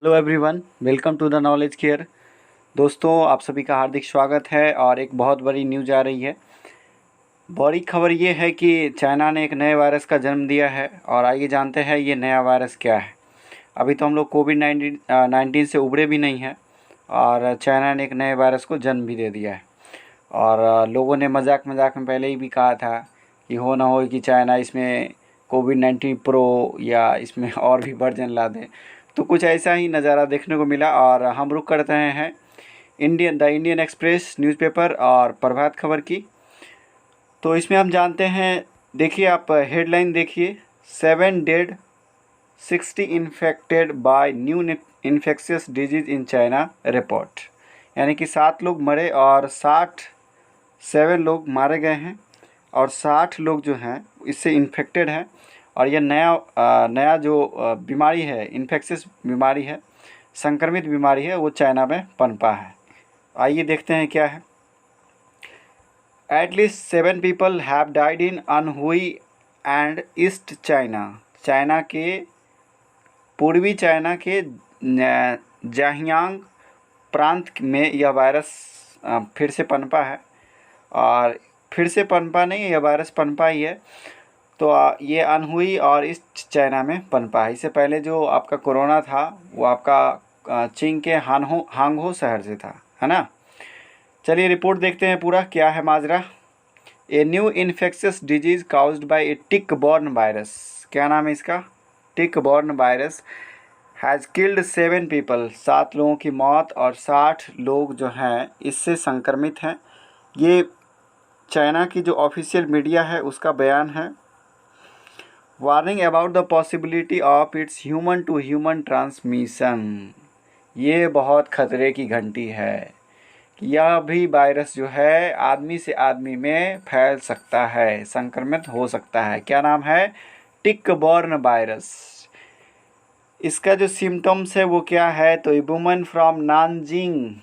Hello everyone, welcome to the Knowledge Care. दोस्तों, आप सभी का हार्दिक स्वागत है और एक बहुत बड़ी न्यूज़ आ रही है। बड़ी खबर ये है कि चाइना ने एक नए वायरस का जन्म दिया है और आइए जानते हैं ये नया वायरस क्या है। अभी तो हम लोग कोविड-19 से उबरे भी नहीं हैं और चाइना ने एक नए वायरस को जन्म भी दे दिया है। और लोगों ने मजाक मजाक में पहले ही भी कहा था कि हो ना हो कि चाइना इसमें कोविड-19 प्रो या इसमें और भी वर्जन ला दे। तो कुछ ऐसा ही नज़ारा देखने को मिला और हम रुक करते हैं द इंडियन एक्सप्रेस न्यूज़पेपर और प्रभात खबर की। तो इसमें हम जानते हैं, देखिए आप हेडलाइन देखिए, 7 dead 60 infected by new infectious disease in China report. यानी कि 7 लोग मरे और 7 लोग मारे गए हैं और 60 लोग जो हैं इससे इन्फेक्टेड हैं। और यह नया जो बीमारी है, इन्फेक्शियस बीमारी है, संक्रमित बीमारी है, वो चाइना में पनपा है। आइए देखते हैं क्या है। At least 7 people have died in Anhui and east China. China के पूर्वी चाइना के जाहियांग प्रांत में यह वायरस फिर से पनपा है। और फिर से पनपा नहीं, यह वायरस पनपा ही है। तो ये अनहुई और ईस्ट चाइना में पनपा है। इससे पहले जो आपका कोरोना था वो आपका चीन के हांगहो शहर से था, है ना। चलिए रिपोर्ट देखते हैं पूरा क्या है माजरा। A new infectious disease caused by a tick borne virus. क्या नाम है इसका? Tick borne virus has killed 7 people. 7 लोगों की मौत और 60 लोग जो हैं इससे संक्रमित हैं। ये चाइना की जो ऑफिशियल मीडिया है उसका बयान है। Warning about the possibility of its human to human transmission. ये बहुत खतरे की घंटी है कि यह भी वायरस जो है आदमी से आदमी में फैल सकता है, संक्रमित हो सकता है। क्या नाम है? टिक बॉर्न वायरस। इसका जो सिम्टम्स है वो क्या है? तो ए वुमन फ्रॉम नानजिंग,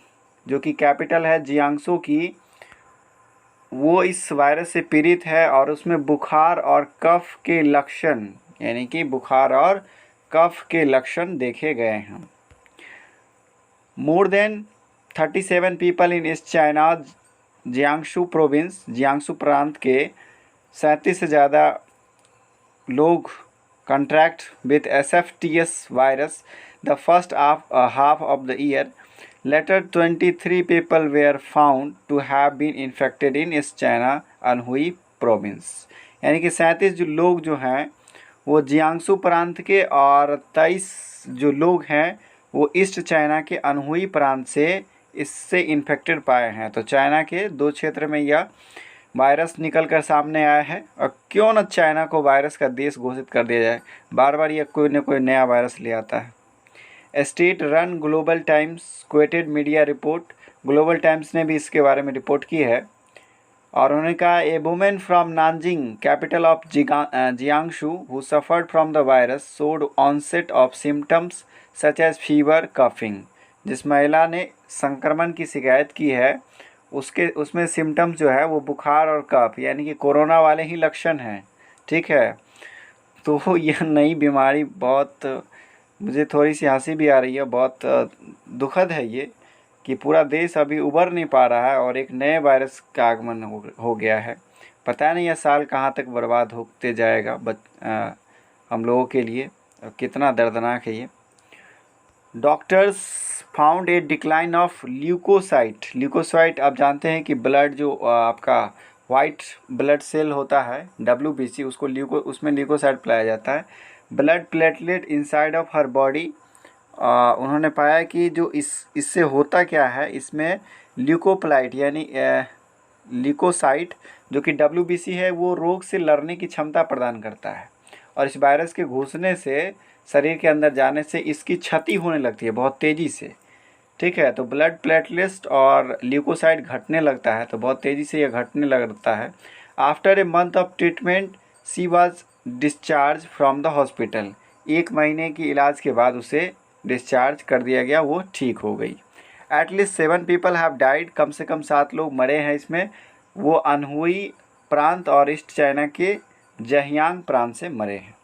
जो कि कैपिटल है जियांगसू की, वो इस वायरस से पीड़ित है और उसमें बुखार और कफ के लक्षण, यानी कि बुखार और कफ के लक्षण देखे गए हैं। More than 37 people in east China Jiangsu province, Jiangsu प्रांत के 37 से ज़्यादा लोग contract with SFTS virus the first half of the year. Later 23 people were found to have been infected in East China Anhui province. यानी कि 37 जो लोग जो हैं वो जियांगसू प्रांत के और 23 जो लोग हैं वो ईस्ट चाइना के अनहुई प्रांत से इससे इन्फेक्टेड पाए हैं। तो चाइना के 2 क्षेत्र में यह वायरस निकल कर सामने आया है। और क्यों न चाइना को वायरस का देश घोषित कर दिया जाए, बार बार यह कोई न कोई नया वायरस ले आता है। State run Global Times quoted media report. Global Times ने भी इसके बारे में रिपोर्ट की है और उन्होंने कहा a women from Nanjing capital of Jiangsu who suffered from the virus showed onset of symptoms such as fever coughing. जिस महिला ने संक्रमण की शिकायत की है उसमें सिम्टम्स जो है वो बुखार और कफ, यानी कि कोरोना वाले ही लक्षण हैं। ठीक है, तो यह नई बीमारी बहुत, मुझे थोड़ी सी हंसी भी आ रही है। बहुत दुखद है ये कि पूरा देश अभी उबर नहीं पा रहा है और एक नए वायरस का आगमन हो गया है। पता नहीं यह साल कहाँ तक बर्बाद होते जाएगा हम लोगों के लिए। कितना दर्दनाक है ये। Doctors found a decline of leucocyte. Leucocyte आप जानते हैं कि ब्लड जो आपका वाइट ब्लड सेल होता है WBC, उसमें ल्यूकोसाइट पाया जाता है। Blood platelet inside of her body. उन्होंने पाया कि जो इससे होता क्या है, इसमें ल्यूकोप्लाइट यानी ल्यूकोसाइट जो कि WBC है वो रोग से लड़ने की क्षमता प्रदान करता है और इस वायरस के घुसने से, शरीर के अंदर जाने से इसकी क्षति होने लगती है बहुत तेज़ी से। ठीक है, तो ब्लड प्लेटलेट्स और ल्यूकोसाइट घटने लगता है, तो बहुत तेज़ी से यह घटने लगता है। After a month of treatment she was discharge from the hospital. 1 महीने की इलाज के बाद उसे डिस्चार्ज कर दिया गया, वो ठीक हो गई। At least 7 people have died. कम से कम 7 लोग मरे हैं इसमें। वो अनहुई प्रांत और ईस्ट चाइना के जहियांग प्रांत से मरे हैं।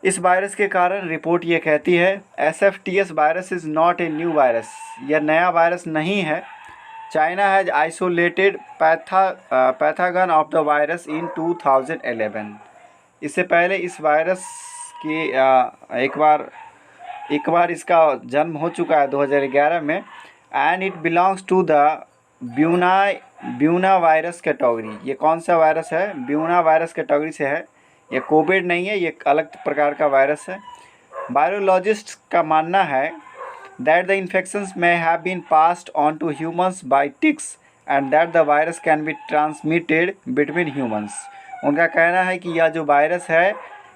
इस वायरस के कारण रिपोर्ट ये कहती है SFTS virus is not a new virus, यह नया वायरस नहीं है। China has isolated pathogen of the virus in 2011। इससे पहले इस वायरस की एक बार इसका जन्म हो चुका है 2011 में। And it belongs to the Bunya virus category. ये कौन सा वायरस है? ब्यूना वायरस कैटेगरी से है। ये कोविड नहीं है, ये अलग प्रकार का वायरस है। वायरोलॉजिस्ट का मानना है that the infections may have been passed on to humans by ticks and that the virus can be transmitted between humans। उनका कहना है कि यह जो वायरस है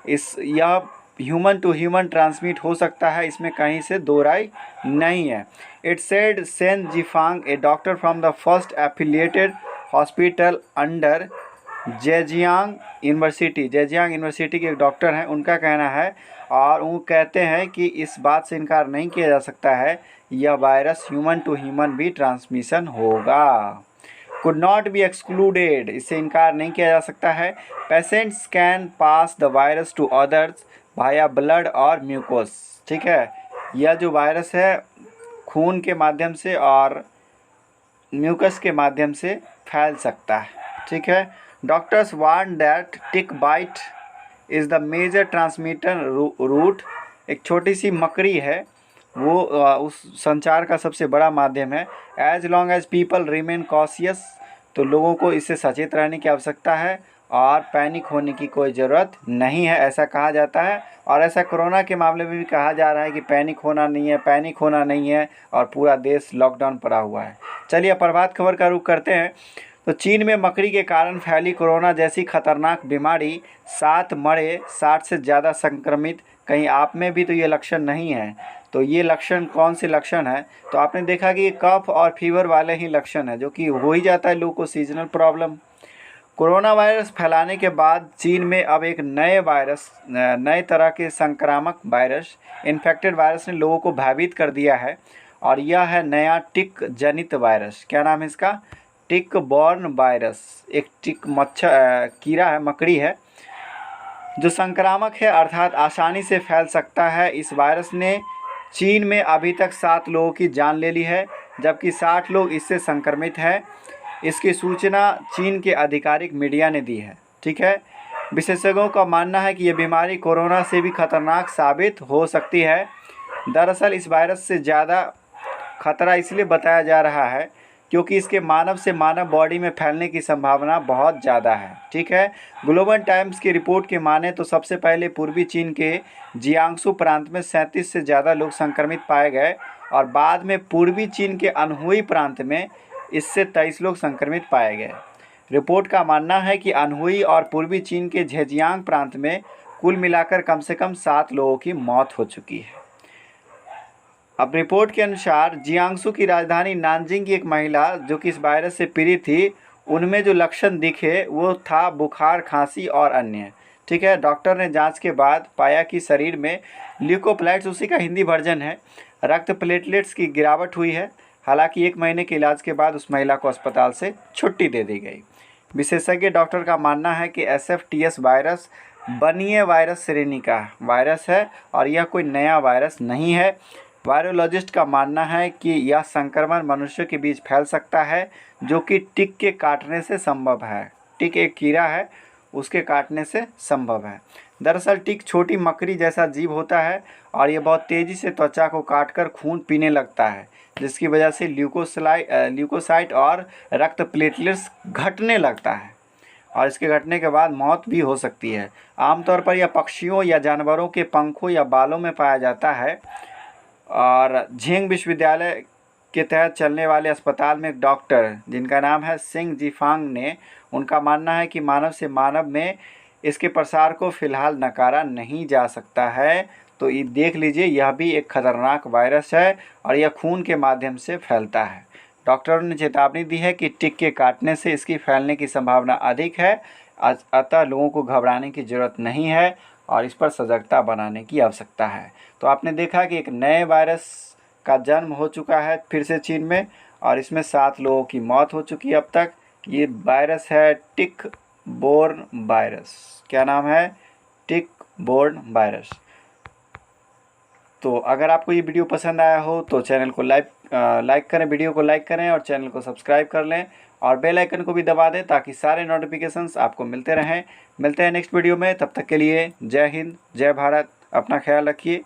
यह ह्यूमन टू ह्यूमन ट्रांसमिट हो सकता है, इसमें कहीं से दो राय नहीं है। It said Sheng Jifang, a doctor from the first affiliated hospital under Zhejiang University के एक डॉक्टर हैं, उनका कहना है और वो कहते हैं कि इस बात से इनकार नहीं किया जा सकता है यह वायरस ह्यूमन टू ह्यूमन भी ट्रांसमिशन होगा। कुड नॉट बी एक्सक्लूडेड, इससे इनकार नहीं किया जा सकता है। Patients can pass the virus to others via blood और म्यूकोस। ठीक है, यह जो वायरस है खून के माध्यम से और म्यूकस के माध्यम से फैल सकता है। ठीक है, doctors warn that tick bite is the major transmitter route. एक छोटी सी मकड़ी है, वो उस संचार का सबसे बड़ा माध्यम है। As long as people remain cautious, तो लोगों को इससे सचेत रहने की आवश्यकता है और पैनिक होने की कोई ज़रूरत नहीं है, ऐसा कहा जाता है। और ऐसा कोरोना के मामले में भी कहा जा रहा है कि पैनिक होना नहीं है और पूरा देश लॉकडाउन पड़ा हुआ है। चलिए प्रभात खबर का रुख करते हैं। तो चीन में मकड़ी के कारण फैली कोरोना जैसी खतरनाक बीमारी, 7 मरे, 60 से ज़्यादा संक्रमित। कहीं आप में भी तो ये लक्षण नहीं है, तो ये लक्षण कौन से लक्षण है? तो आपने देखा कि ये कफ और फीवर वाले ही लक्षण है, जो कि हो ही जाता है लोगों को सीजनल प्रॉब्लम। कोरोना वायरस फैलाने के बाद चीन में अब एक नए तरह के संक्रामक वायरस, इन्फेक्टेड वायरस ने लोगों को भयभीत कर दिया है और यह है नया टिक जनित वायरस। क्या नाम है इसका? Tick borne virus. एक टिक कीड़ा है, मकड़ी है, जो संक्रामक है अर्थात आसानी से फैल सकता है। इस वायरस ने चीन में अभी तक 7 लोगों की जान ले ली है, जबकि 60 लोग इससे संक्रमित हैं। इसकी सूचना चीन के आधिकारिक मीडिया ने दी है। ठीक है, विशेषज्ञों का मानना है कि यह बीमारी कोरोना से भी खतरनाक साबित हो सकती है। दरअसल इस वायरस से ज़्यादा खतरा इसलिए बताया जा रहा है क्योंकि इसके मानव से मानव बॉडी में फैलने की संभावना बहुत ज़्यादा है। ठीक है, ग्लोबल टाइम्स की रिपोर्ट के माने तो सबसे पहले पूर्वी चीन के जियांगसू प्रांत में 37 से ज़्यादा लोग संक्रमित पाए गए और बाद में पूर्वी चीन के अनहुई प्रांत में इससे 23 लोग संक्रमित पाए गए। रिपोर्ट का मानना है कि अनहुई और पूर्वी चीन के झेजियांग प्रांत में कुल मिलाकर कम से कम 7 लोगों की मौत हो चुकी है। अब रिपोर्ट के अनुसार जियांगसू की राजधानी नानजिंग की एक महिला जो कि इस वायरस से पीड़ित थी, उनमें जो लक्षण दिखे वो था बुखार, खांसी और अन्य। ठीक है, डॉक्टर ने जांच के बाद पाया कि शरीर में ल्यूकोप्लाइट्स, उसी का हिंदी वर्जन है, रक्त प्लेटलेट्स की गिरावट हुई है। हालांकि 1 महीने के इलाज के बाद उस महिला को अस्पताल से छुट्टी दे दी गई। विशेषज्ञ डॉक्टर का मानना है कि SFTS वायरस बनीय वायरस श्रेणी का वायरस है और यह कोई नया वायरस नहीं है। वायरोलॉजिस्ट का मानना है कि यह संक्रमण मनुष्यों के बीच फैल सकता है, जो कि टिक के काटने से संभव है। टिक एक कीड़ा है, उसके काटने से संभव है। दरअसल टिक छोटी मकड़ी जैसा जीव होता है और ये बहुत तेज़ी से त्वचा को काटकर खून पीने लगता है, जिसकी वजह से ल्यूकोसाइट और रक्त प्लेटलेट्स घटने लगता है और इसके घटने के बाद मौत भी हो सकती है। आमतौर पर यह पक्षियों या जानवरों के पंखों या बालों में पाया जाता है और झिंग विश्वविद्यालय के तहत चलने वाले अस्पताल में एक डॉक्टर जिनका नाम है सिंग जिफांग ने, उनका मानना है कि मानव से मानव में इसके प्रसार को फ़िलहाल नकारा नहीं जा सकता है। तो ये देख लीजिए, यह भी एक खतरनाक वायरस है और यह खून के माध्यम से फैलता है। डॉक्टरों ने चेतावनी दी है कि टिक के काटने से इसकी फैलने की संभावना अधिक है, अतः लोगों को घबराने की ज़रूरत नहीं है और इस पर सजगता बनाने की आवश्यकता है। तो आपने देखा कि एक नए वायरस का जन्म हो चुका है फिर से चीन में और इसमें 7 लोगों की मौत हो चुकी है अब तक। ये वायरस है टिक बॉर्न वायरस। क्या नाम है? टिक बोर्न वायरस। तो अगर आपको ये वीडियो पसंद आया हो तो चैनल को लाइक करें, वीडियो को लाइक करें और चैनल को सब्सक्राइब कर लें और बेल आइकन को भी दबा दें ताकि सारे नोटिफिकेशंस आपको मिलते रहें। मिलते हैं नेक्स्ट वीडियो में, तब तक के लिए जय हिंद, जय भारत, अपना ख्याल रखिए।